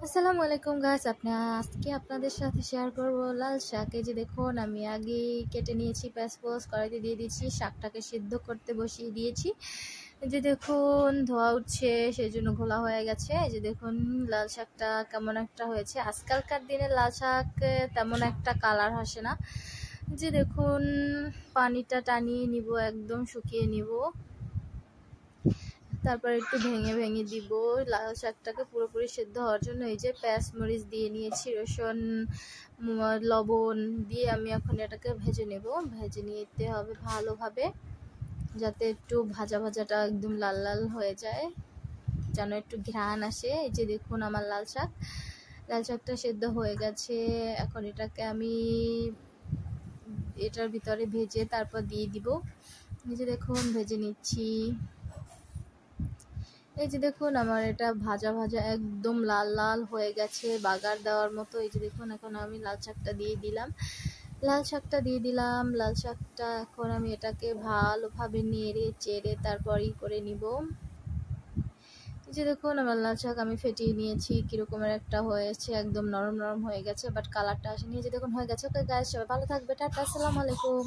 আসসালামু আলাইকুম গাইস, আজকে আপনাদের সাথে শেয়ার করব লাল শাক। এই যে দেখুন, আমি আগে কেটে নিয়েছি, প্যাঁচপোস কড়াইতে দিয়ে দিয়েছি, শাকটাকে সিদ্ধ করতে বসিয়ে দিয়েছি। এই যে দেখুন ধোয়া উঠছে, সেই জন্য ঘোলা হয়ে গেছে। এই যে দেখুন লাল শাকটা কেমন একটা হয়েছে। আজকালকার দিনে লাল শাক তেমন একটা কালার আসে না। যে দেখুন পানিটা টানিয়ে নিব, একদম শুকিয়ে নিব, তারপর একটু ভেঙে ভেঙে দিব লাল শাকটাকে পুরোপুরি সেদ্ধ হওয়ার জন্য। এই যে পেঁয়াজ মরিচ দিয়ে নিয়েছি, রসুন, লবণ দিয়ে আমি এখন এটাকে ভেজে নেব। ভেজে নিতে হবে ভালোভাবে, যাতে একটু ভাজা ভাজাটা একদম লাল লাল হয়ে যায়, যেন একটু ঘ্রাণ আসে। এই যে দেখুন আমার লাল শাকটা সেদ্ধ হয়ে গেছে। এখন এটাকে আমি এটার ভিতরে ভেজে তারপর দিয়ে দিব। এই যে দেখুন ভেজে নিচ্ছি। এই যে দেখুন আমার এটা ভাজা ভাজা একদম লাল লাল হয়ে গেছে, বাগার দেওয়ার মতো। এই যে দেখুন এখন আমি লাল শাকটা দিয়ে দিলাম। লাল শাকটা এখন আমি এটাকে ভালোভাবে নেড়ে চেড়ে তারপর করে নিব। এই যে দেখুন আমার লাল শাক আমি ফেটিয়ে নিয়েছি, কিরকমের একটা হয়েছে, একদম নরম নরম হয়ে গেছে, বাট কালারটা আসেনি। এই যে দেখুন হয়ে গেছে। ওকে গাইস, সবাই ভালো থাকবে, টাটা, আসসালামু আলাইকুম।